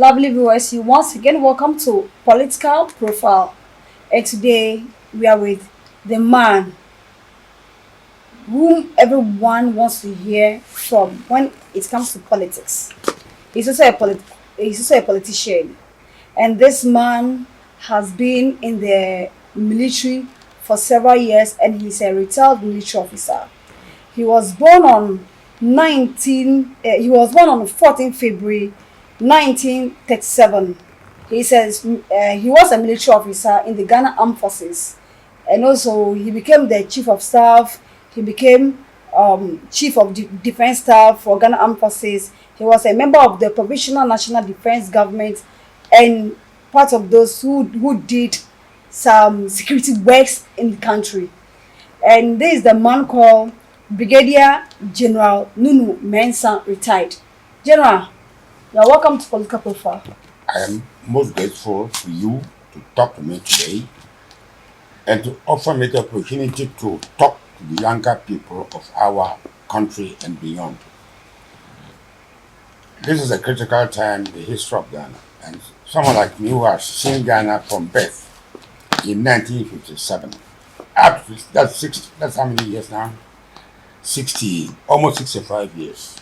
Lovely viewers, you once again welcome to Political Profile. And today we are with the man whom everyone wants to hear from when it comes to politics. He's also a politician, and this man has been in the military for several years, and he's a retired military officer. He was born on 14th February 1937. He says he was a military officer in the Ghana Armed Forces, and also he became the chief of staff. He became chief of defense staff for Ghana Armed Forces. He was a member of the Provisional National Defense Government, and part of those who did some security works in the country. And this is the man called Brigadier General Nunoo Mensah, retired. General, you're welcome to Political Profile. I am most grateful to you to talk to me today and to offer me the opportunity to talk to the younger people of our country and beyond. This is a critical time in the history of Ghana, and someone like me who has seen Ghana from birth in 1957. That's how many years now? 60, almost 65 years.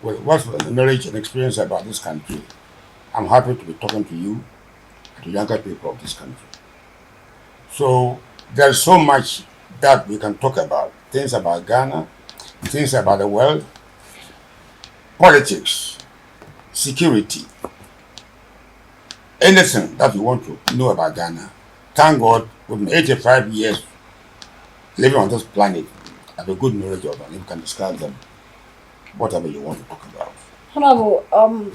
With what's the knowledge and experience about this country, I'm happy to be talking to you, to younger people of this country. So there's so much that we can talk about. Things about Ghana, things about the world, politics, security, anything that you want to know about Ghana. Thank God, with 85 years living on this planet, I have a good knowledge of them. You can describe them, whatever you want to talk about. Honorable,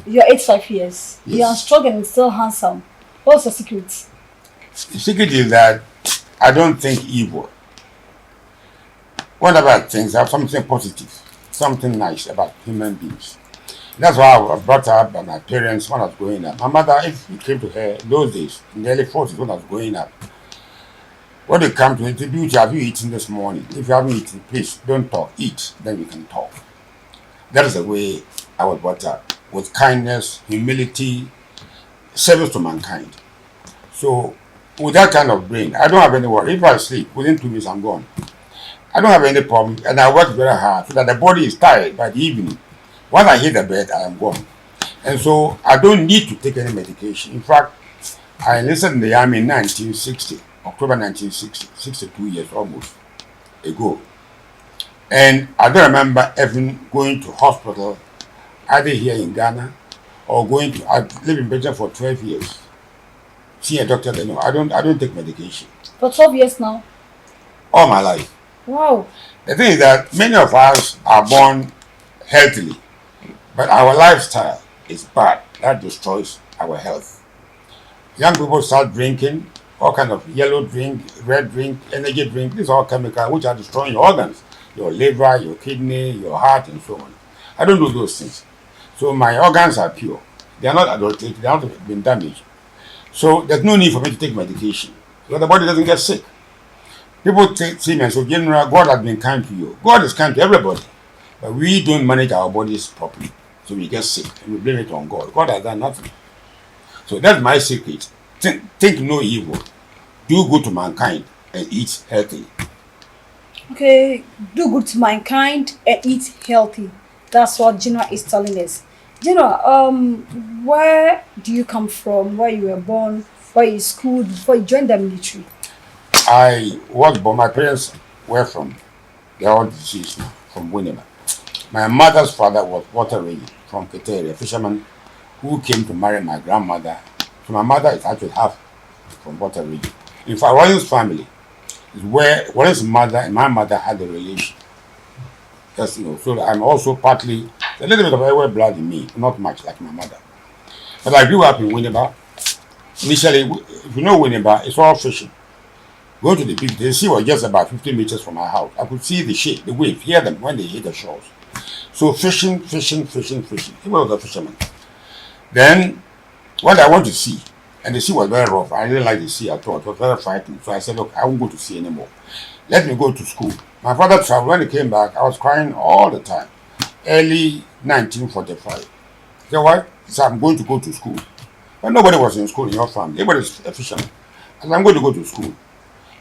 you're 85 years. Yes. You're strong and still handsome. What's the secret? The secret is that I don't think evil. Whenever I think, I have something positive, something nice about human beings. That's why I was brought up by my parents when I was growing up. My mother, if you came to her those days, in the early 40s when I was growing up, when they come to introduce you, have you eaten this morning? If you haven't eaten, please don't talk, eat, then we can talk. That is the way I was brought up, with kindness, humility, service to mankind. So, with that kind of brain, I don't have any worry. If I sleep, within 2 minutes I'm gone. I don't have any problem, and I work very hard so that the body is tired by the evening. Once I hit the bed, I am gone. And so, I don't need to take any medication. In fact, I enlisted in the army in 1960, October 1960, 62 years almost ago. And I don't remember even going to hospital, either here in Ghana or I lived in Belgium for 12 years. See a doctor, no, I don't take medication. For 12 years now. All my life. Wow. The thing is that many of us are born healthily, but our lifestyle is bad. That destroys our health. Young people start drinking all kind of yellow drink, red drink, energy drink. These are all chemicals which are destroying your organs, your liver, your kidney, your heart, and so on. I don't do those things. So my organs are pure. They are not adulterated. They have not been damaged. So there's no need for me to take medication. So the body doesn't get sick. People see me and say, General, God has been kind to you. God is kind to everybody. But we don't manage our bodies properly. So we get sick and we blame it on God. God has done nothing. So that's my secret. Think no evil. Do good to mankind and eat healthy. Okay, do good to mankind and eat healthy. That's what General is telling us. General, where do you come from? Where you were born? Where you schooled before you joined the military? I was born, my parents were from, they are all deceased now, from Winneba. My mother's father was Water Ranger from Ketere, a fisherman who came to marry my grandmother. So my mother is actually half from Water Ranger. In fact, Warren's family is where Warren's mother and my mother had a relation. Yes, so I'm also partly a little bit of Ewe blood in me, not much like my mother. But I grew up in Winneba. Initially, if you know Winneba, it's all fishing. Going to the beach, the sea was just about 50 meters from my house. I could see the shape, the wave, hear them when they hit the shores. So fishing. He was a fisherman. Then, what I want to see, and the sea was very rough. I didn't like the sea at all. It was very frightening. So I said, look, I won't go to sea anymore. Let me go to school. My father traveled. When he came back, I was crying all the time. Early 1945. So what? He said, I'm going to go to school. But nobody was in school in your family. Everybody's a fisherman. I said, I'm going to go to school.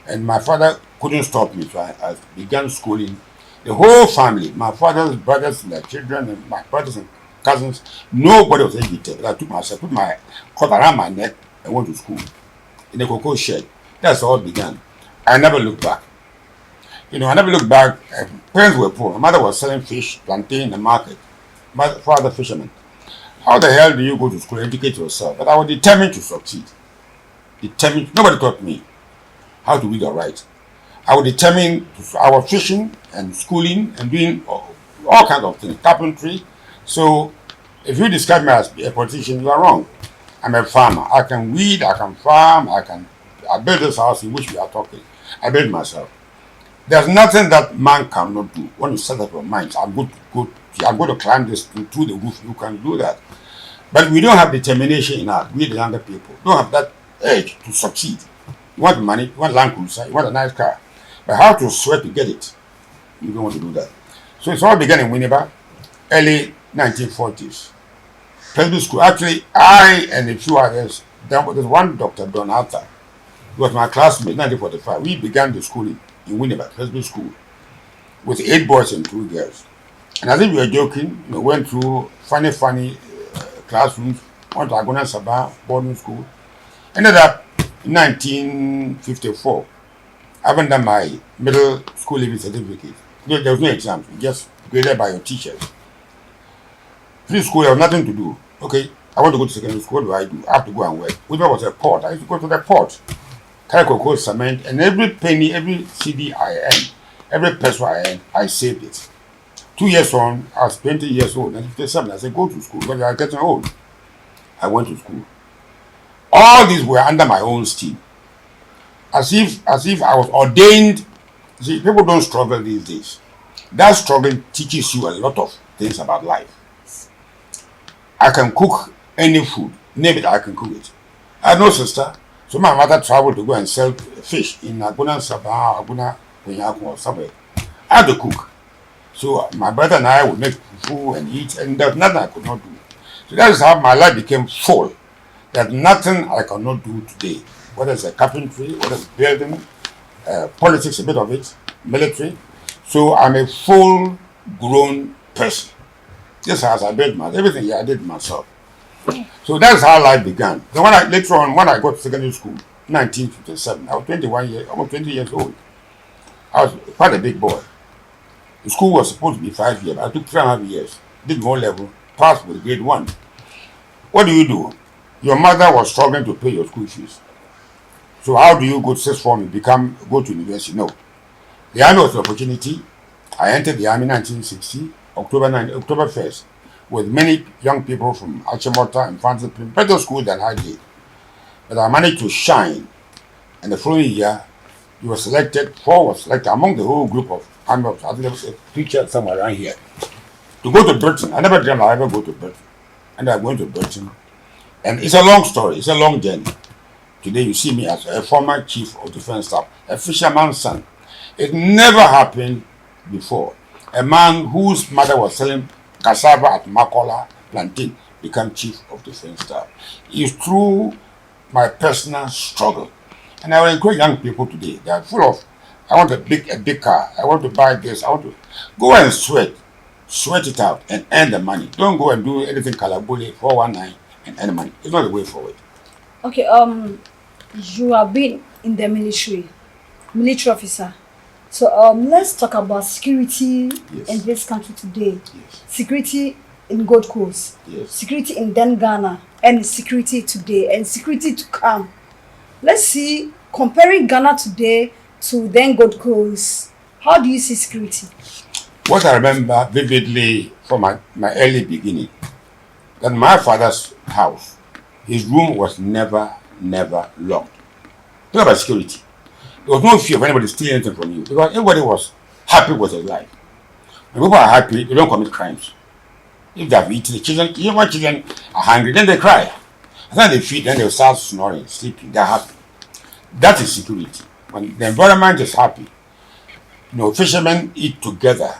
And my father couldn't stop me, so I began schooling. The whole family, my father's brothers and their children, and my brothers and cousins, nobody was educated. I took myself, put my cut around my neck, and went to school in the cocoa shed. That's how it began. I never looked back. I never looked back. Parents were poor. My mother was selling fish, plantain in the market. My father, fisherman. How the hell do you go to school and educate yourself? But I was determined to succeed. Determined. Nobody taught me how to read or write. I was determined. I was fishing and schooling and doing all kinds of things, carpentry. So, if you describe me as a politician, you are wrong. I'm a farmer. I can weed, I can farm, I built this house in which we are talking. I built myself. There's nothing that man cannot do. When you set up your mind, I'm going to climb this through the roof, you can do that. But we don't have determination in us. We the younger people don't have that edge to succeed. You want money, you want land cruiser, you want a nice car. But how to sweat to get it? You don't want to do that. So it's all began in Winneba, early 1940s. Presby School. Actually, I and a few others, there's one Dr. Don Arthur, who was my classmate, 1945. We began the schooling in Winneba, Presby School, with 8 boys and 2 girls. And as if we were joking, we went through funny classrooms, went to Agona Sabah boarding school. Ended up in 1954, having done my middle school leaving certificate. There was no exam, just graded by your teachers. Free school, there was nothing to do. Okay, I want to go to secondary school. What do? I have to go and work. Which was a port. I used to go to the port, carry cocoa, cement, and every penny, every CD I earned, every peso I earned, I saved it. 2 years on, I was 20 years old, and 57. I said, go to school because I was getting old. I went to school. All these were under my own steam. As if I was ordained. See, people don't struggle these days. That struggle teaches you a lot of things about life. I can cook any food. Name it, I can cook it. I had no sister. So my mother traveled to go and sell fish in Aguna Sabah, Aguna Penyaku or somewhere. I had to cook. So my brother and I would make food and eat, and there's nothing I could not do. So that is how my life became full. There's nothing I cannot do today. Whether it's a carpentry, whether it's building, politics, a bit of it, military. So I'm a full-grown person. Just as I built myself, everything I did myself. So that's how life began. Then later on, when I got to secondary school, 1957, I was 21 years, almost 20 years old. I was quite a big boy. The school was supposed to be 5 years, but I took 3.5 years. Did one level, passed with grade 1. What do? Your mother was struggling to pay your school fees. So how do you go to sixth form and go to university? No. The army was an opportunity. I entered the army in 1960, October 1st, with many young people from Achimota and Fancy, better school than I did. But I managed to shine. And the following year, you were selected, 4 was selected among the whole group of army officers. I think there was a preacher somewhere around here. To go to Britain. I never dreamed I'd ever go to Britain. And I went to Britain. And it's a long story. It's a long journey. Today you see me as a former chief of defense staff, a fisherman's son. It never happened before. A man whose mother was selling cassava at Makola plantain became chief of defense staff. It's through my personal struggle. And I will encourage young people today. They are full of, I want a big car. I want to buy this. I want to go and sweat it out and earn the money. Don't go and do anything kalabuli 419 and earn money. It's not the way forward. Okay, you have been in the military officer. So let's talk about security in this country today. Yes. Security in Gold Coast. Yes. Security in then Ghana, and security today and security to come. Let's see, comparing Ghana today to then Gold Coast, how do you see security? What I remember vividly from my early beginning, that my father's house, his room was never locked. Think about security. There was no fear of anybody stealing anything from you because everybody was happy with his life. When people are happy, they don't commit crimes. If they have eaten, the children, when children are hungry, then they cry. And then they feed, then they start snoring, sleeping, they're happy. That is security. When the environment is happy, fishermen eat together.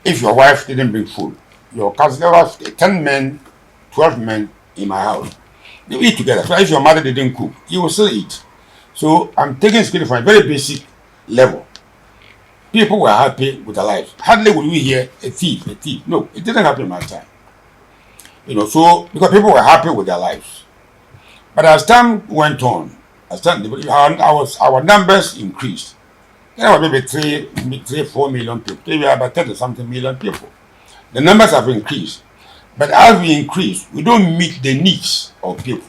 If your wife didn't bring food, your cousin, there was 10 men 12 men in my house. They eat together. So if your mother didn't cook, you will still eat. So I'm taking security from a very basic level. People were happy with their lives. Hardly would we hear a thief, a thief. No, it didn't happen in my time. So because people were happy with their lives. But as time went on, our numbers increased. There were maybe 4 million people. Today we are about 30 something million people. The numbers have increased. But as we increase, we don't meet the needs of people.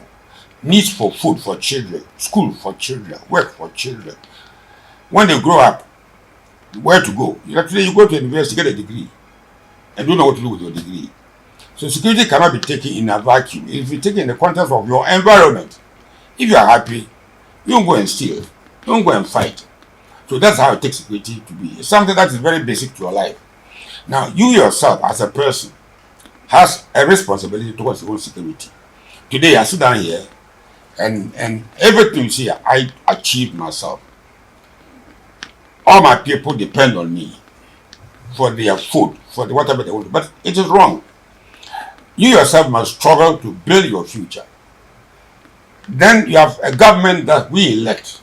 Needs for food for children, school for children, work for children. When they grow up, where to go? Actually, you go to university, get a degree, and don't know what to do with your degree. So security cannot be taken in a vacuum. If you take it in the context of your environment, if you are happy, you don't go and steal, don't go and fight. So that's how it takes security to be. It's something that is very basic to your life. Now, you yourself as a person has a responsibility towards your own security. Today, I sit down here and everything you see, I achieved myself. All my people depend on me for their food, for whatever they want. But it is wrong. You yourself must struggle to build your future. Then you have a government that we elect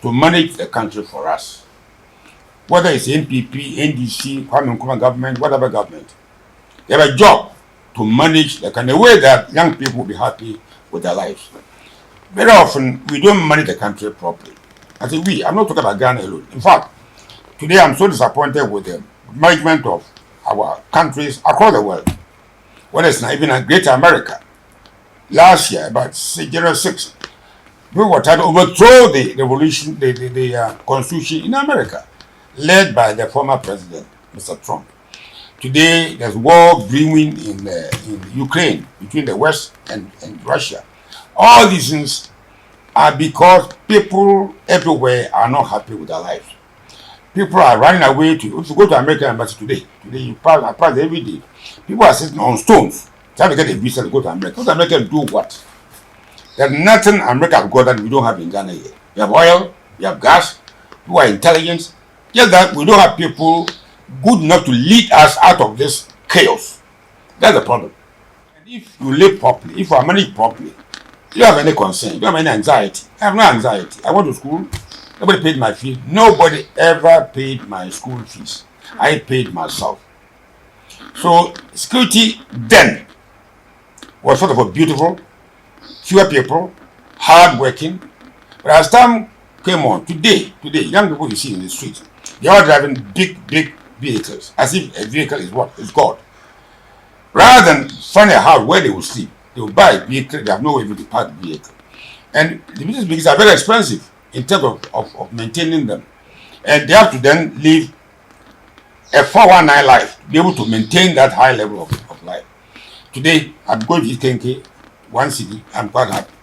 to manage the country for us. Whether it's NPP, NDC, Kwame Nkrumah government, whatever government. They have a job to manage the country in a way that young people will be happy with their lives. Very often, we don't manage the country properly. I say we, I'm not talking about Ghana alone. In fact, today I'm so disappointed with the management of our countries across the world. Whether it's not even in Greater America. Last year, about January 6th, we were trying to overthrow the revolution, the constitution in America, led by the former president, Mr. Trump. Today, there's war brewing in Ukraine between the West and Russia. All these things are because people everywhere are not happy with their lives. People are running away to. If you go to American embassy today you I pass every day. People are sitting on stones trying to get a visa to go to America. Go to America and do what? There's nothing America has got that we don't have in Ghana here. We have oil, we have gas, we are intelligence. Just that we don't have people good enough to lead us out of this chaos. That's the problem. And if you live properly, if you are managed properly, you don't have any concern, you don't have any anxiety. I have no anxiety. I went to school, nobody paid my fee. Nobody ever paid my school fees. I paid myself. So security then was sort of a beautiful, fewer people, hard working. But as time came on, today, young people you see in the streets, they are driving big vehicles, as if a vehicle is what? Is God. Rather than find a house where they will sleep, they will buy a vehicle, they have no way to park the vehicle. And the business vehicles are very expensive in terms of maintaining them. And they have to then live a 419 life, be able to maintain that high level of life. Today, I'm going to eat Kenke, one city, I'm quite happy.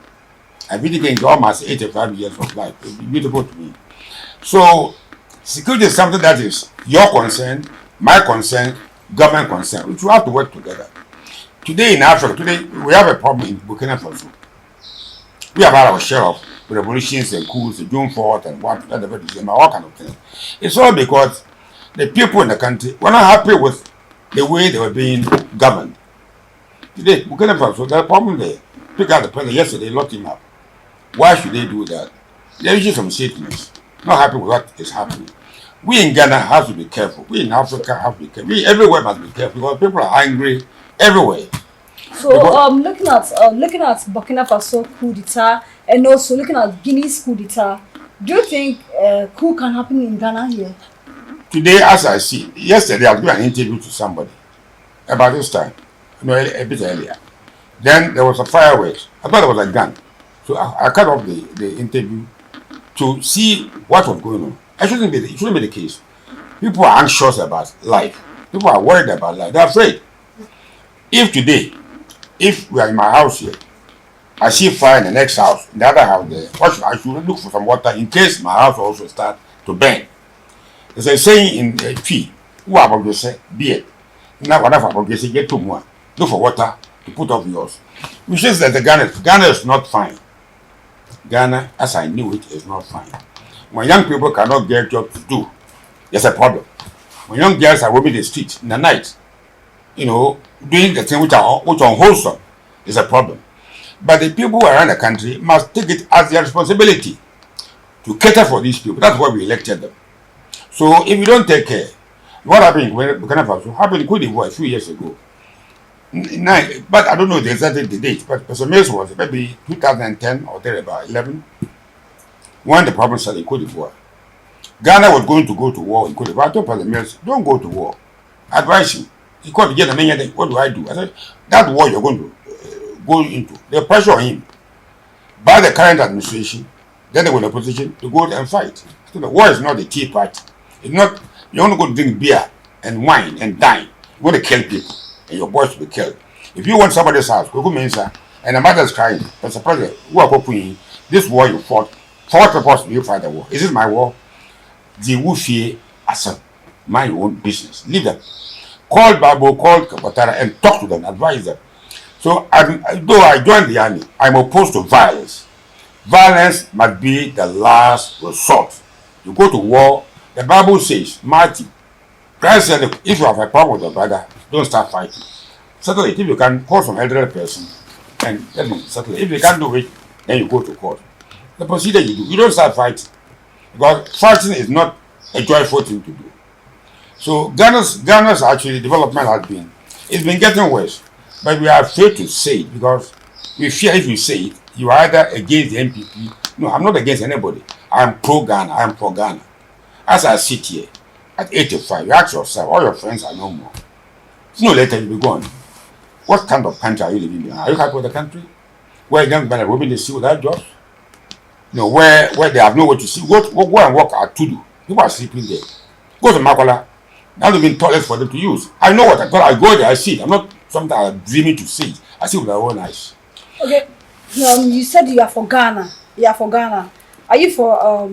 I've been eating almost 85 years of life. It's beautiful to me. So, security is something that is your concern, my concern, government concern, which we have to work together. Today in Africa, we have a problem in Burkina Faso. We have had our share of revolutions and coups, the June 4th and whatever, all kind of things. It's all because the people in the country were not happy with the way they were being governed. Today, Burkina Faso, there's a problem there. Took out the president yesterday, locked him up. Why should they do that? They're using some statements. Not happy with what is happening. We in Ghana have to be careful. We in Africa have to be careful. We everywhere must be careful because people are angry everywhere. So looking at Burkina Faso coup d'etat and also looking at Guinea's coup d'etat, do you think coup can happen in Ghana here? Today, as I see, yesterday I gave an interview to somebody about this time, a bit earlier. Then there was a fireworks. I thought it was a gun. So I cut off the interview to see what was going on. It shouldn't be the case. People are anxious about life. People are worried about life. They're afraid. If today, if we are in my house here, I see fire in the next house, in the other house there, I should look for some water in case my house also start to burn. There's a saying in P, who are about to say, beer. Now, whatever about to say, get to more. Look for water to put off yours. Which is that Ghana is not fine. Ghana, as I knew it, is not fine. When young people cannot get jobs to do, there's a problem. When young girls are roaming the streets in the night, doing the things which are unwholesome, It's a problem. But the people around the country must take it as their responsibility to cater for these people. That's why we elected them. So if you don't take care, what happened in Burkina Faso happened in Cote d'Ivoire a few years ago. But I don't know the exact date, but President Mensah was maybe 2010 or there about 11 when the problem started in Cote d'Ivoire. Ghana was going to go to war in Cote d'Ivoire. I told President Mensah, don't go to war. I advise him. He called again and then what do I do? I said, that war you're going to go into, the pressure on him by the current administration, then they were in a position to go and fight. So the war is not a tea party. It's not, you want to go drink beer and wine and dine. You want to kill people and your boys to be killed. If you want somebody's house, go Mensah, and the mother's crying, Mr. President, who are cooking this war you fought, purpose you fight the war. Is this my war? The Wufie as mind your own business. Leave them. Call Babo, call Kapatara and talk to them, advise them. So though I joined the army, I'm opposed to violence. Violence must be the last resort. You go to war, the Bible says, Matthew, Christ said, if you have a problem with your brother, don't start fighting. Settle it. If you can call some elderly person and let them settle it. If you can't do it, then you go to court. The procedure you do, you don't start fighting. Because fighting is not a joyful thing to do. So Ghana's actually development has been, it's been getting worse. But we are afraid to say it because we fear if you say it, you are either against the NPP. No, I'm not against anybody. I'm pro Ghana. I'm for Ghana. As I sit here at 85, you ask yourself, all your friends are no more. No later you'll be gone. What kind of country are you living in? Are you happy with the country? Where young men are roaming the sea without jobs? You know, where they have nowhere to see. Go and work at Tudu. People are sleeping there. Go to Makola. Now they've been toilets for them to use. I know what I thought. I go there, I see it. I'm not something I'm dreaming to see. I see with my own eyes. Okay. You said you are for Ghana. You are for Ghana. Are you for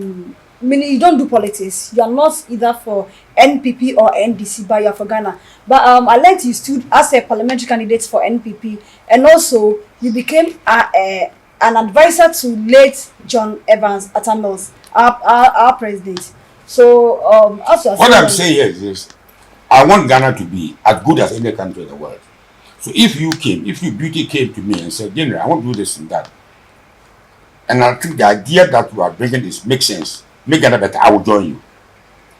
meaning you don't do politics? You are not either for NPP or NDC, but you are for Ghana. But I learned you stood as a parliamentary candidate for NPP, and also you became an advisor to late John Evans Atta Mills, our president. So what I'm saying here is this: I want Ghana to be as good as any country in the world. So if you beauty came to me and said, General, I want to do this and that, and I think the idea that you are bringing this makes sense, make Ghana better, I will join you.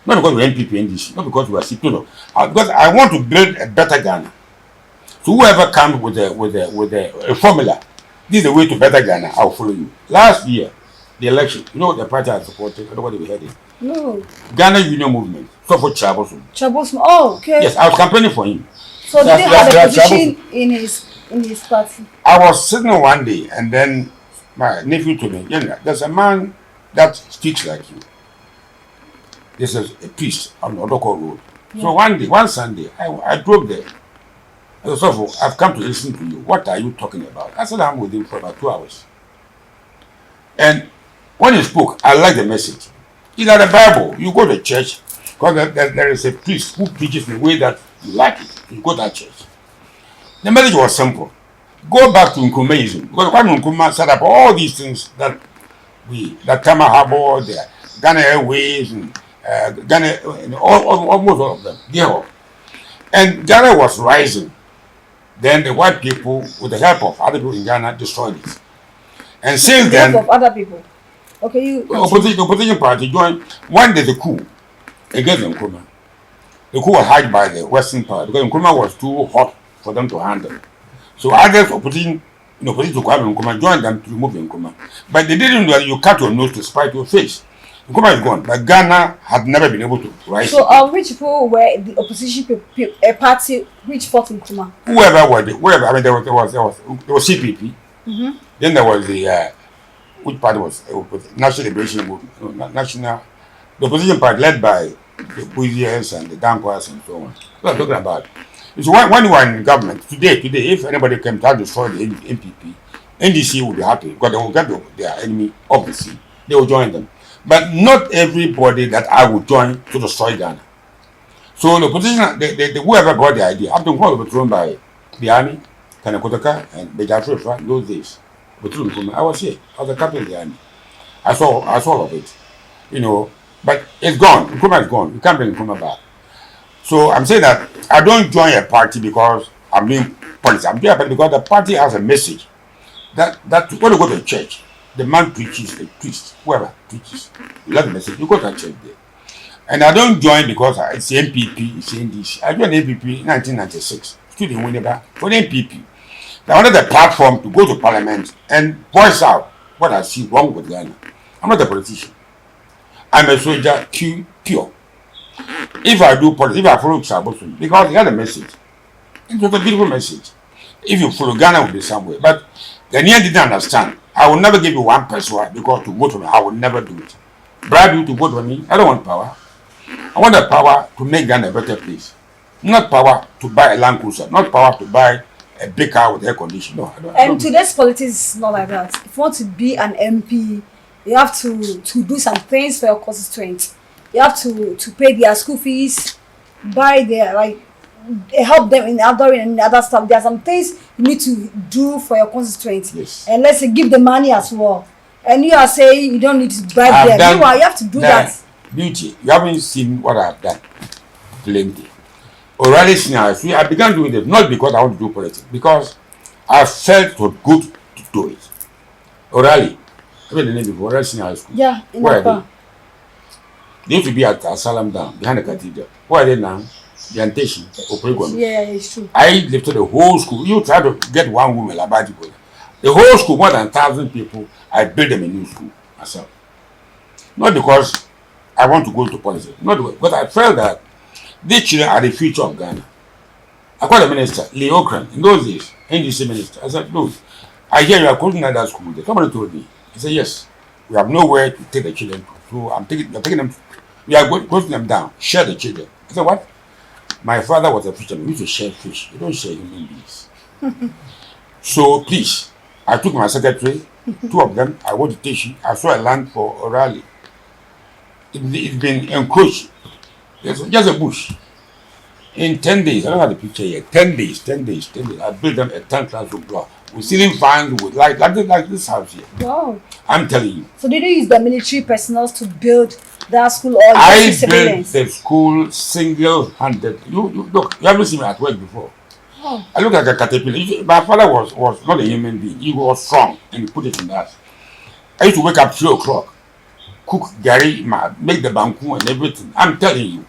Not because we're NPP, NDC, not because we are CP, no. Because I want to build a better Ghana. So whoever comes with a formula, this is the way to better Ghana, I will follow you. Last year, the election, you know what the party I supported, nobody we heard it. No. Ghana Union Movement. So for Chabosu. Chabosu. Oh, okay. Yes, I was campaigning for him. So did he have a position in his party? I was sitting one day and then my nephew told me, there's a man that speaks like you. This is a priest on Odoko Road. Yeah. So one Sunday, I drove there. I said, I've come to listen to you. What are you talking about? I said, I'm with him for about 2 hours. And when he spoke, I liked the message. It's like the Bible. You go to church, because there is a priest who preaches in a way that you like it. You go to that church. The message was simple. Go back to Nkrumahism. Because when Nkrumah set up all these things that Tama Harbor, the Ghana Airways, and Ghana, almost all of them, and Ghana was rising. Then the white people, with the help of other people in Ghana, destroyed it. And since then, of other people. Okay, the opposition party joined. One day the coup against Nkrumah. The coup was hijacked by the Western part because Nkrumah was too hot for them to handle. So others opposition to Nkrumah joined them to remove Nkrumah. But they didn't do that. You cut your nose to spite your face. Nkrumah is gone, but Ghana had never been able to rise. So, which people were the opposition party which fought Nkrumah? Whoever. I mean, there was CPP. Mm-hmm. Then there was the which party was National Liberation Movement, the opposition party led by the Brigadiers and the Dankwas and so on. What I'm talking about. So when you are in government today, if anybody came to destroy the NPP, NDC will be happy because they will get their enemy off the sea. They will join them. But not everybody that I will join to destroy Ghana. So the opposition, whoever got the idea, after the war was thrown by the army, Kanakotaka and Brigadier in those days. I was here. I was a captain of the army. I saw all of it. But it's gone. Nkrumah is gone. You can't bring Nkrumah back. So I'm saying that I don't join a party because I'm being politics. I'm doing a politics because the party has a message that when you go to church, the man preaches, the priest, whoever preaches, you learn the message, you go to church there. And I don't join because it's MPP, it's saying this. I joined MPP in 1996, student Winneba, for the MPP. I wanted the platform to go to parliament and voice out what I see wrong with Ghana. I'm not a politician. I'm a soldier, pure. If I do politics, if I follow Sabosun, because he had a message. It was a beautiful message. If you follow Ghana, will be somewhere. But Ghanaian didn't understand. I will never give you one person because to vote for me, I will never do it. Bribe you to vote for me, I don't want power. I want the power to make Ghana a better place. Not power to buy a Land Cruiser, not power to buy a big car with air conditioning. No, I don't today's politics is not like that. If you want to be an MP, you have to do some things for your constituents. You have to pay their school fees, buy their help them in outdooring and other stuff. There are some things you need to do for your constituents. Yes. And let's say give the money as well. And you are saying you don't need to bribe them. You have to do that. Beauty, you haven't seen what I've done. Plenty. O'Reilly Senior High School, I began doing it not because I want to do politics, because I felt it was good to do it. O'Reilly, I mean the name before, O'Reilly Senior High School. Yeah, in where Accra. are they used to be at Asylum Down, behind the cathedral. Where are they now? The Antation, Opregon. Yeah, it's true. I lifted the whole school. You try to get one woman, about it. The whole school, more than 1,000 people, I built them a new school myself. Not because I want to go into politics, not because I felt that these children are the future of Ghana. I called the minister, Lee Okran, in those days, NDC minister. I said, look, I hear you are closing that school. Somebody told me. He said, yes, we have nowhere to take the children to. So I'm taking them, we are closing them down, share the children. I said, what? My father was a fisherman. We used to share fish. You don't share human beings. So please, I took my secretary, two of them, I went to teach you. I saw a land for O'Reilly. It's been encroached. There's just a bush. In 10 days, I don't have the picture here. 10 days. I built them a 10 classroom block. With ceiling fans, with like this house here. Wow. I'm telling you. So did you use the military personnel to build that school or I built civilians? the school single-handed. You look, you haven't seen me at work before. Oh. I look like a caterpillar. My father was not a human being. He was strong and he put it in that. I used to wake up 3 o'clock, cook gari, make the banku and everything. I'm telling you.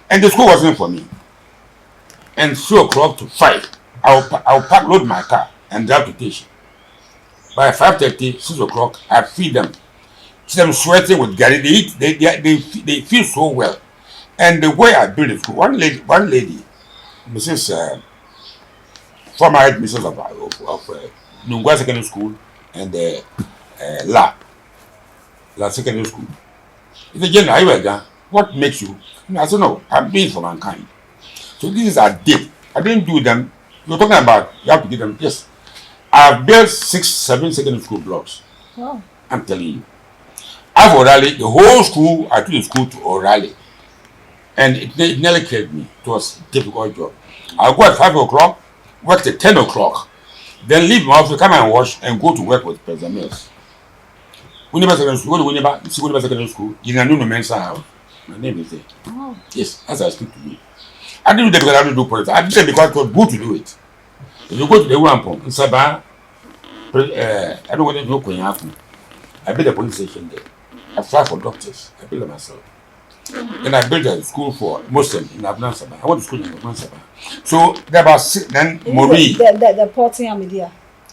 And the school wasn't for me. And 3 o'clock to 5, I'll pack, load my car and drive to station. By 5:30, 6 o'clock, I feed them. See them sweating with gari. They eat. They feel so well. And the way I built the school, one lady, Mrs. Former head Mrs. of Nunoo Secondary School and La Secondary School. He said, General, what makes you? I said, no, I'm doing for mankind. So this is a did. I didn't do them. You're talking about you have to give them. Yes. I've built 6, 7 secondary school blocks. Wow. I'm telling you. I've O'Reilly, the whole school, I took the school to O'Reilly. And it nearly killed me. It was a difficult job. I'll go at 5 o'clock, work till 10 o'clock, then leave my office, come and wash, and go to work with President Mills. Winneba Secondary School, go to Winneba, see Winneba Secondary School, in a Nunoo Mensah house. My name is there. Oh. Yes, as I speak to you. I didn't do that because I didn't do politics. I did it because it was good to do it. If you go to the Wampum, in Sabah, I don't want to know what happen. I built a police station there. I applied for doctors. I built it myself. Then I built a school for Muslims in Abnan Sabah. I went to school in Abnan Sabah. So there was then Mori. The Porting Amedia.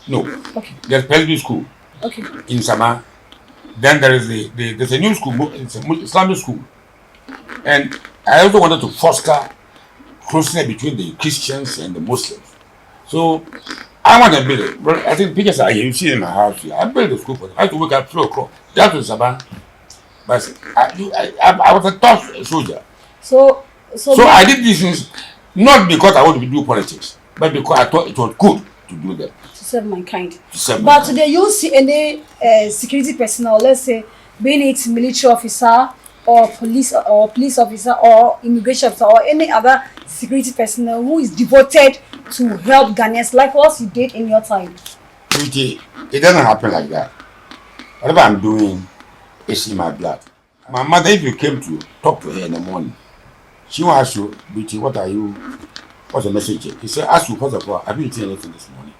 No. Okay. There's Presby School. Okay. In Sabah. Then there is there's a new school, it's an Islamic school. And I also wanted to foster closeness between the Christians and the Muslims. So I want to build it. But I think pictures are here. You see in my house here. I built the school for them. I had to wake up 3 o'clock. That was Sabah. But I was a tough soldier. So I did these things not because I wanted to do politics, but because I thought it was good to do them. to serve mankind. But But today you see any security personnel, let's say, being it military officer or police officer or immigration officer or any other security personnel who is devoted to help Ghanaians like what you did in your time. Beauty, it doesn't happen like that. Whatever I'm doing is in my blood. My mother, if you came to talk to her in the morning, she will ask you, Beauty, what are you What's the message here? He said, ask you, first of all, have you eaten anything this morning?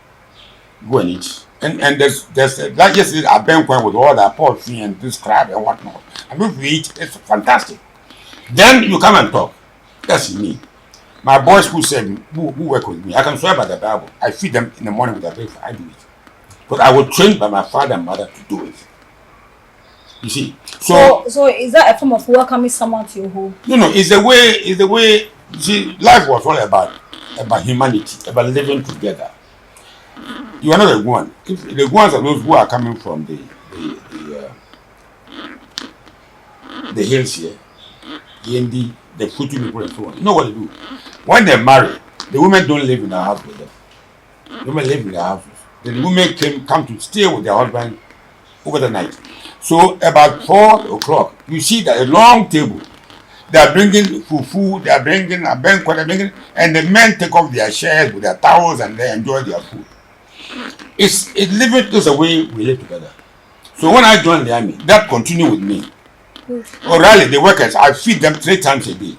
Go and eat. And there's like yesterday at banquet with all that poultry and this crab and whatnot. And if we eat, it's fantastic. Then you come and talk. That's me. My boys who work with me, I can swear by the Bible. I feed them in the morning with their breakfast. I do it. But I was trained by my father and mother to do it. You see. So is that a form of welcoming someone to your home? No, it's the way you see, life was all about humanity, about living together. You are not a one. If the ones are those who are coming from the hills here, the Futu people and so on. You know what they do? When they marry, the women don't live in the house with them. The women live in their houses. The women come to stay with their husband over the night. So about 4 o'clock, you see that a long table. They are bringing fufu, they are bringing a banquet, and the men take off their chairs with their towels and they enjoy their food. It's living just the way we live together. So when I joined the army, that continued with me. Orally, the workers, I feed them 3 times a day.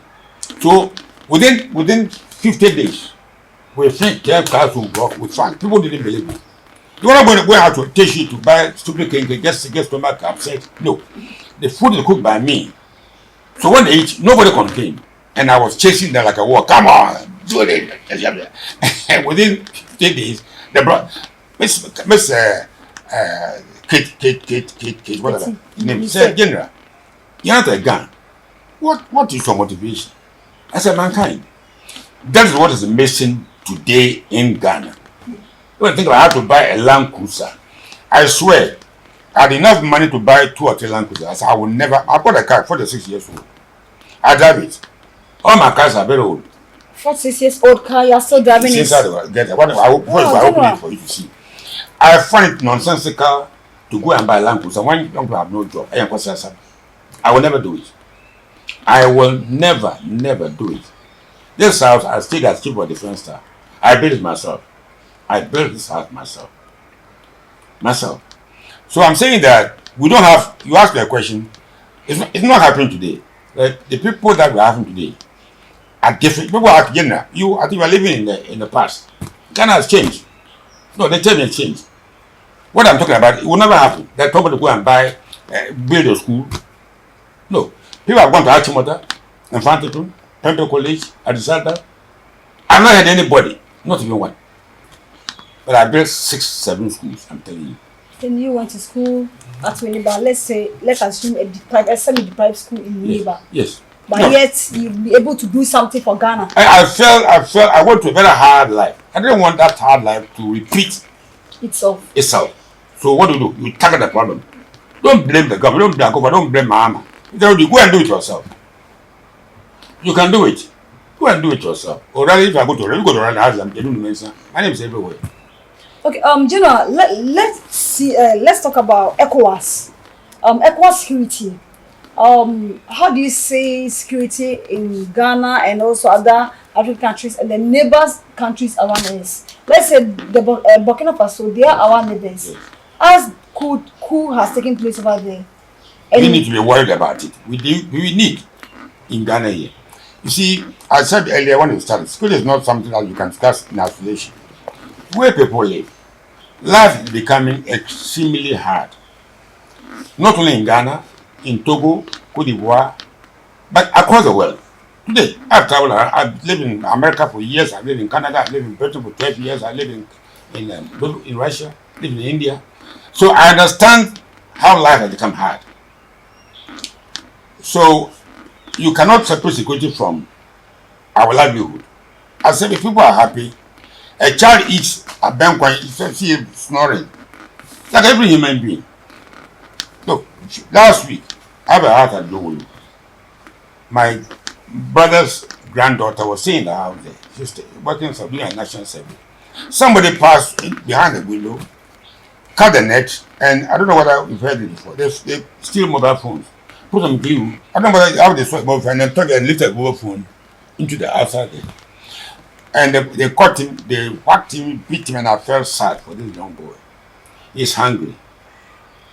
So within 50 days, we fed 10 classroom block with fun. People didn't believe me. You are not going to go out to teach you to buy stupid cake just to get stomach upset. No. The food is cooked by me. So when they eat, nobody complained. And I was chasing them like a war. Come on, do it. And within 50 days, they brought Miss Kate, whatever. Name said, General, you're not a gun. What is your motivation? I said, mankind. That is what is missing today in Ghana. When I think I had to buy a Land Cruiser, I swear, I had enough money to buy 2 or 3 Land Cruisers. I said, I will never. I bought a car 46 years old. I drive it. All my cars are very old. 46 years old car, you're still driving it? I open it for you to see. I find it nonsensical to go and buy a Land Cruiser when young people have no job. I will never do it. I will never do it. This house, I stayed as chief of defense staff. I built it myself. I built this house myself. So I'm saying that we don't have. You asked me a question. It's not happening today. Like the people that we're having today are different. People are Ghana. I think you are living in the past. Ghana has changed. No, the time has changed. What I'm talking about, it will never happen. That somebody go and build a school. No, people have gone to Achimota, Infantiton, Temple College, Adisata. I've not had anybody, not even one. But I built 6, 7 schools, I'm telling you. Then you went to school at Winneba, let's assume a semi-deprived school in Winneba. Yes. But yet you'll be able to do something for Ghana. I felt I went to a very hard life. I didn't want that hard life to repeat itself. So what do? You tackle the problem. Don't blame the government, don't blame the government, don't blame Mama. You go and do it yourself. You can do it. Go and do it yourself. Or rather, if I go to Rwanda, they do Mensah. My name is everywhere. Okay, General, let's talk about ECOWAS. ECOWAS security. How do you say security in Ghana and also other African countries and the neighbors countries around us? Let's say the Burkina Faso, they are our neighbors. Yes. As coup has taken place over there. We need to be worried about it. We need in Ghana here. You see, I said earlier when we started, school is not something that you can discuss in isolation. Where people live, life is becoming extremely hard. Not only in Ghana, in Togo, Cote d'Ivoire, but across the world. Today, I've lived in America for years, I've lived in Canada, I've lived in Britain for 12 years, I live in Russia, I live in India. So I understand how life has become hard. So you cannot separate security from our livelihood. I said if people are happy, a child eats a banquet, you see him snoring. Like every human being. Look, last week, I have a heart at Nunoo. My brother's granddaughter was staying in the house there. She's working for doing a national service. Somebody passed behind the window, cut the net, and I don't know whether you've heard it before. They steal mobile phones, put some glue. I don't know whether how they sweat mobile phone, and then took and lifted the mobile phone into the outside there. And they caught him, they whacked him, beat him, and I felt sad for this young boy. He's hungry.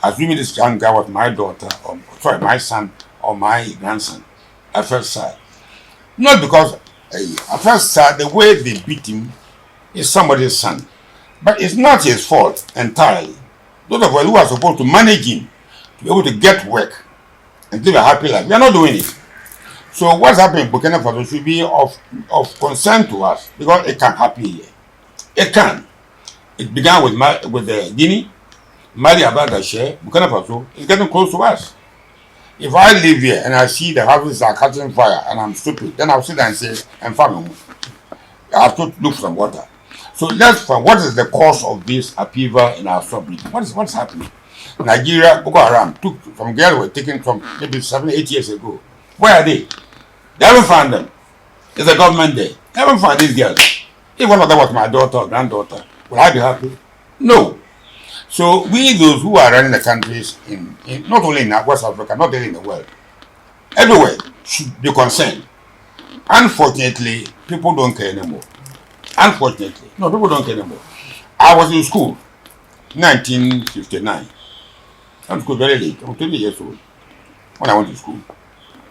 Assuming this young guy was my daughter, my son, or my grandson, I felt sad. Not because At first, the way they beat him is somebody's son. But it's not his fault entirely. Those of us who are supposed to manage him, to be able to get work and live a happy life, we are not doing it. So what's happening in Burkina Faso should be of concern to us because it can happen here. It can. It began with Guinea, Mali about the share, Burkina Faso is getting close to us. If I live here and I see the houses are catching fire and I'm stupid, then I'll sit there and say, I'm farming. I have to look for some water. So let's find what is the cause of this upheaval in our sub-region. What's happening? Nigeria, Boko Haram took from girls were taken from maybe 7-8 years ago. Where are they? They haven't found them. There's a government there. They haven't found these girls. If one of them was my daughter or granddaughter, would I be happy? No. So we those who are running the countries in not only in West Africa, not only in the world, everywhere should be concerned. Unfortunately, people don't care anymore. Unfortunately, no, people don't care anymore. I was in school, 1959. I went to school very late. I was 20 years old when I went to school.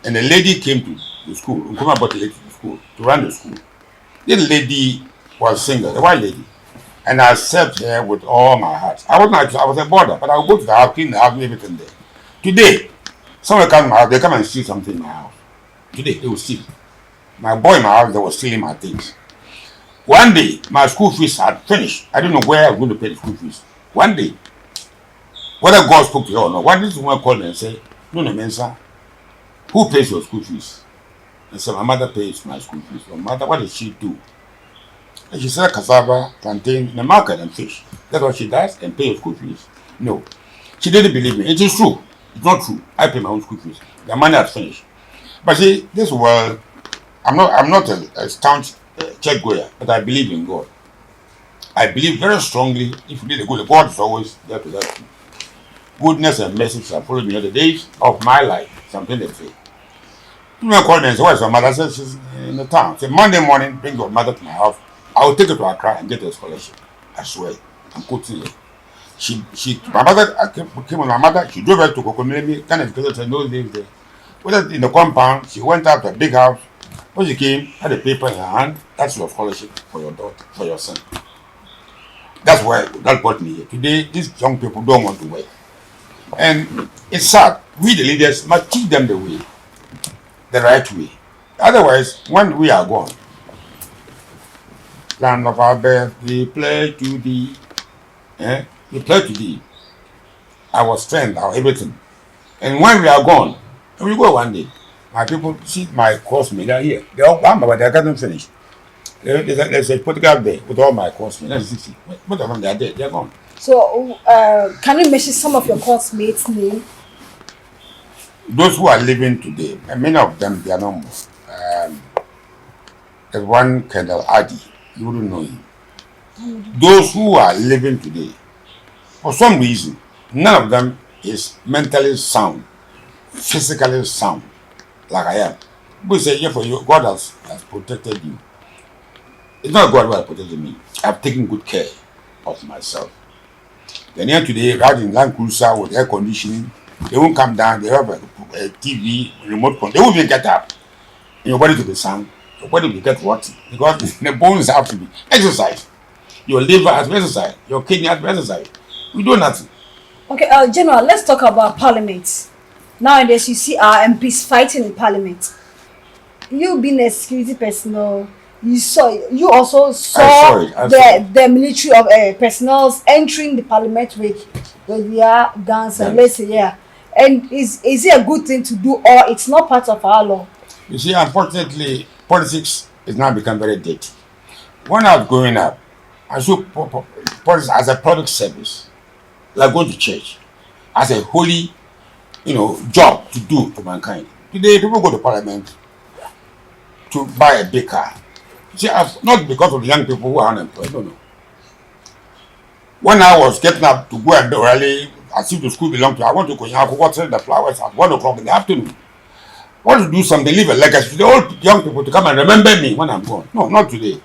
And a lady came to the school, Nkuma brought a lady to the school to run the school. This lady was single, a white lady. And I served her with all my heart. I was a boarder, but I would go to the house, clean the house, everything there. Today, someone comes to my house, they come and steal something in my house. Today, they will steal. My boy in my house, they were stealing my things. One day, my school fees had finished. I didn't know where I was going to pay the school fees. One day, whether God spoke to her or not, one day someone called me and said, Nunoo Mensah, who pays your school fees? I said, my mother pays my school fees. My mother, what does she do? And she said, cassava, plantain in the market and fish. That's what she does and pay your school fees. No. She didn't believe me. It is true. It's not true. I pay my own school fees. The money has finished. But see, this world, I'm not a staunch church goer, but I believe in God. I believe very strongly if you did a good, God is always there to help you. Goodness and mercy shall follow me all the days of my life. Something they say. People call me and say, where's your mother? I said, she's in the town. Say, Monday morning, bring your mother to my house. I will take her to Accra and get her a scholarship. I swear. I'm quoting you. My mother, I came with my mother. She drove her to Kokomilemi, kind of because I know days there. Whether in the compound, she went out to a big house. When she came, had a paper in her hand. That's your scholarship for your daughter, for your son. That's why that brought me here. Today, these young people don't want to work. And it's sad. We, the leaders, must teach them the way, the right way. Otherwise, when we are gone, land of our birth, we pledge to thee. We pledge to thee our strength, our everything. And when we are gone, and we go one day, my people see my classmates, they are here. They all come, but they can't finish. There's a photograph there with all my classmates. That's 60. Most of them, they are dead. They are gone. So, can you mention some of your classmates' names? Those who are living today, and many of them, they are no more. There's one Colonel Adi. You wouldn't know him. Those who are living today, for some reason, none of them is mentally sound, physically sound, like I am. People say, yeah, for you, God has protected you. It's not God who has protected me. I've taken good care of myself. Then here today, riding Land Cruiser with air conditioning, they won't come down, they have a TV, remote control, they won't even get up. And your body to be sound, your body will get rotten because the bones have to be exercised. Your liver has to be exercised, your kidney has to be exercised. We do nothing. Okay, General, let's talk about Parliament. Nowadays, you see our MPs fighting in Parliament. You being a security personnel, you also saw the military of personnel entering the Parliament with their guns and let's say, yeah. And is it a good thing to do, or it's not part of our law? You see, unfortunately, politics has now become very dirty. When I was growing up, I saw politics as a public service, like going to church, as a holy, job to do to mankind. Today, people go to Parliament to buy a big car. See, not because of the young people who are unemployed, no. When I was getting up to go and rally, as if the school belonged to, I went to Konyaku, water the flowers at 1 o'clock in the afternoon. I want to do something, leave a legacy to the old young people to come and remember me when I'm gone. No, not today.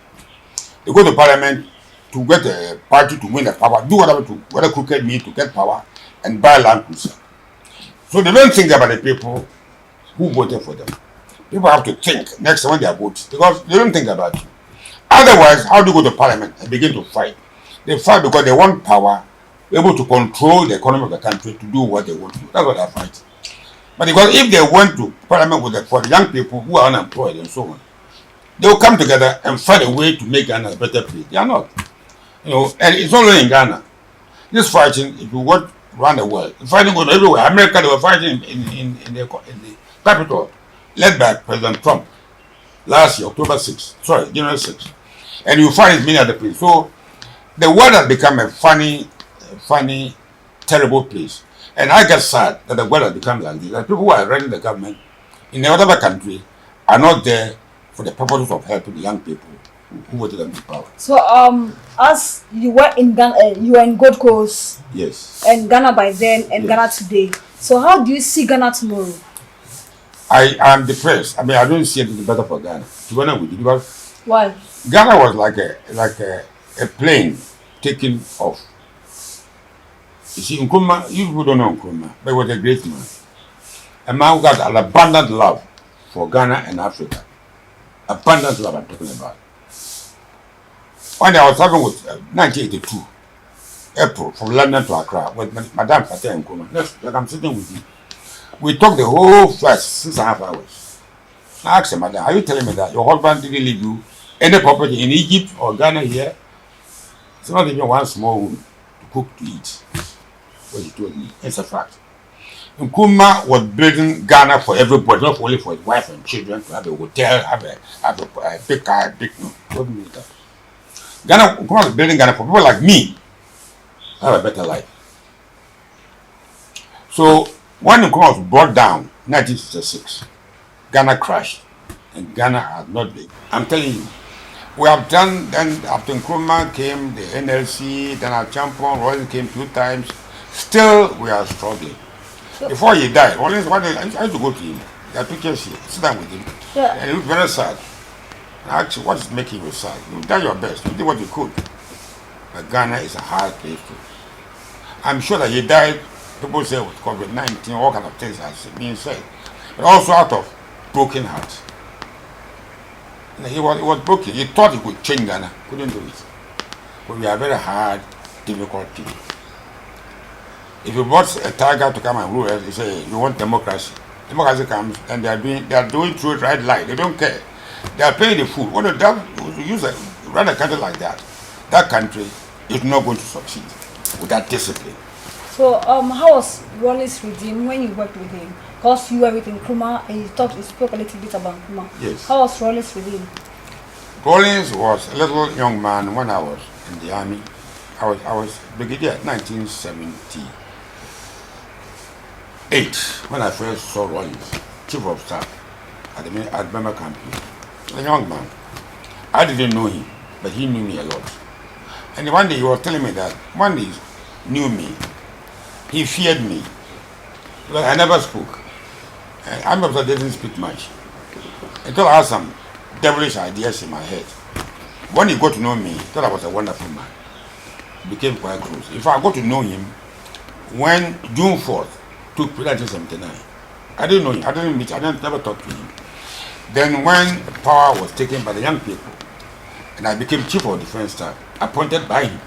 They go to Parliament to get a party to win the power, do whatever crooked means to get power, and buy Land Cruiser. So they don't think about the people who voted for them. People have to think next time when they are voting because they don't think about you. Otherwise, how do you go to parliament and begin to fight? They fight because they want power, able to control the economy of the country to do what they want to do. That's what they fight. But because if they went to parliament with for the young people who are unemployed and so on, they will come together and find a way to make Ghana a better place. They are not. And it's only in Ghana. This fighting, if you want around the world, fighting goes everywhere. America, they were fighting in the capital, led by President Trump last year, October 6th, sorry, January 6th. And you find it many other places. So the world has become a funny, terrible place. And I get sad that the world has become like this. That people who are running the government in whatever country are not there for the purposes of helping the young people who voted them to power. So as you were in Ghana, you were in Gold Coast. Yes. And Ghana by then and Ghana today. So how do you see Ghana tomorrow? I am depressed. I mean, I don't see anything better for Ghana. To be honest with you, because Why? Ghana was like a plane taking off. You see, Nkrumah, you people don't know Nkrumah, but he was a great man. A man who got an abundant love for Ghana and Africa. Abundant love I'm talking about. One day I was traveling with 1982, April, from London to Accra, with Madame Fateh Nkrumah. Next, like I'm sitting with you. We talked the whole first 6.5 hours. I asked her, Madam, are you telling me that your husband didn't leave you any property in Egypt or Ghana here? It's not even one small room to cook to eat. What he told me. It's a fact. Nkrumah was building Ghana for everybody, not only for his wife and children, to have a hotel, have a big car, a big no. Nkrumah was building Ghana for people like me to have a better life. So when Nkrumah was brought down in 1966, Ghana crashed. And Ghana has not been. I'm telling you, we have done, then after Nkrumah came the NLC, then our champion, Rollins came 2 times. Still, we are struggling. Before he died, Rollins, I used to go to him. There are pictures here, sit down with him. Yeah. And he looked very sad. I asked him, what is making you sad? You did your best, you did what you could. But Ghana is a hard place to. I'm sure that he died, people say with COVID-19, all kind of things has been said. But also out of broken heart. He was broken. He thought he could change Ghana, couldn't do it. But we are very hard, difficult people. If you brought a tiger to come and rule us, you say you want democracy. Democracy comes and they are doing through it right light. They don't care. They are paying the food. When they run a country like that, that country is not going to succeed with that discipline. So how was Rollins redeemed when you worked with him? Because you were with Nkrumah and you spoke a little bit about Nkrumah. Yes. How was Rollins redeemed? Rollins was a little young man when I was in the army. I was Brigadier 1978 when I first saw Rollins, Chief of Staff at Burma campaign. A young man. I didn't know him, but he knew me a lot. And one day he was telling me that one day he knew me. He feared me. Because I never spoke. And army officer didn't speak much. Until I had some devilish ideas in my head. When he got to know me, he thought I was a wonderful man. We became quite close. If I got to know him when June 4th took place 1979, I didn't know him. I didn't meet him. I never talked to him. Then when power was taken by the young people, and I became Chief of Defense Staff, appointed by him,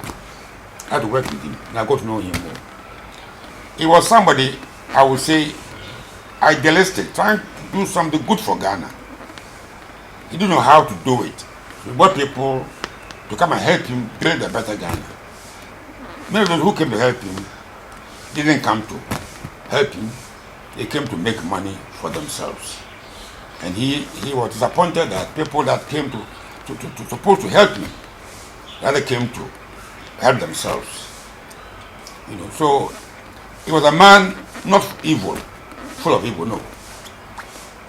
I had to work with him, and I got to know him more. He was somebody, I would say, idealistic, trying to do something good for Ghana. He didn't know how to do it. He brought people to come and help him build a better Ghana. Many of those who came to help him didn't come to help him. They came to make money for themselves. And he was disappointed that people that came to supposed to help him, rather came to help themselves. So he was a man not evil, full of evil, no.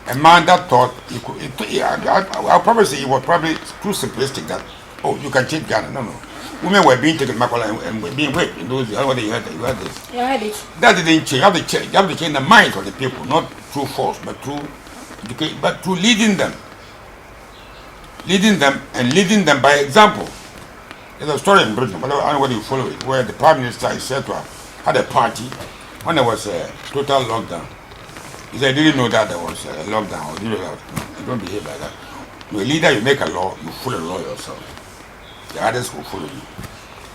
A man that thought he could, I'll probably say he was probably too simplistic that, oh, you can change Ghana. No. Women were being taken to Makola and were being raped in those days. You heard this. Yeah, I did. That didn't change. You have to change the minds of the people, not through force, but through leading them. Leading them by example. There's a story in Britain, I don't know whether you follow it, where the Prime Minister is said to have had a party when there was a total lockdown. He said, didn't know that there was a lockdown. Or didn't know that. You don't behave like that. You're a leader, you make a law, you follow the law yourself. The others will follow you.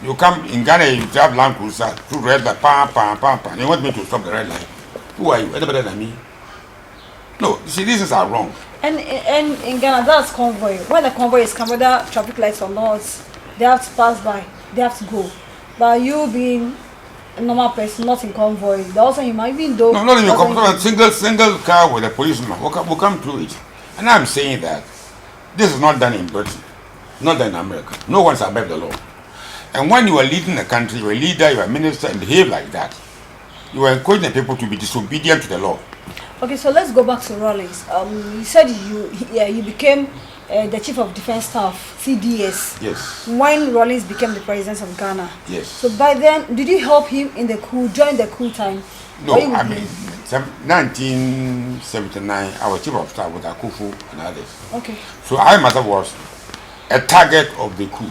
You come in Ghana, you drive Land Cruiser, through red light, pam, pam, pam, pam. You want me to stop the red light? Who are you? Any better than me? No, you see, these are wrong. And in Ghana, that's convoy. When the convoy is coming, whether traffic lights or not, they have to pass by. They have to go. But you being a normal person, not in convoy, they also you might even though. No, not in your convoy. Single car with a policeman. We'll come through it. And I'm saying that this is not done in Britain, not done in America. No one's above the law. And when you are leading a country, you're a leader, you're a minister, and behave like that, you are encouraging people to be disobedient to the law. Okay, so let's go back to Rawlings. You said you became the chief of defense staff, CDS. Yes. When Rawlings became the president of Ghana. Yes. So by then, did you help him in the coup, join the coup time? No, I mean, 1979, our chief of staff was Akufu and others. Okay. So I myself was a target of the coup.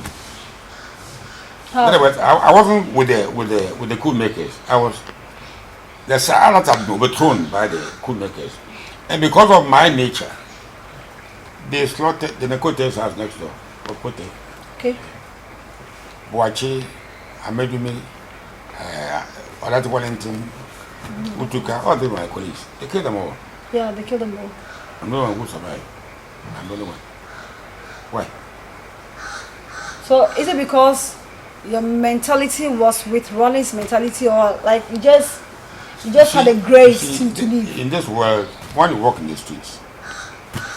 How? In other words, I wasn't with the coup makers. I was. The Saharas have been overthrown by the coup makers, and because of my nature, they slaughtered the Nekote's house next door. Okote, Okay. Boachi, Amedumi, Olati Wellington, Utuka, all these were my colleagues. They killed them all. Yeah, they killed them all. I'm the only one who survived. I'm the only one. Why? So is it because your mentality was with Rawlings' mentality, or like you just had a grace to live? In this world, when you walk in the streets,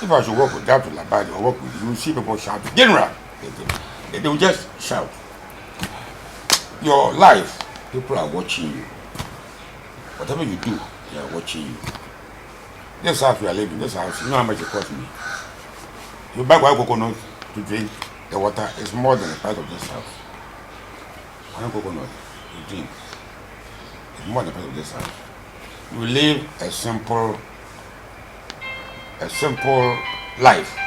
if I should walk with that to Labadi or walk with you, will see people shout. General, they will just shout. Your life, people are watching you. Whatever you do, they are watching you. This house we are living, this house, you know how much it cost me. You buy white coconut to drink, the water is more than the price of this house. One coconut you drink is more than the price of this house. You live a simple life.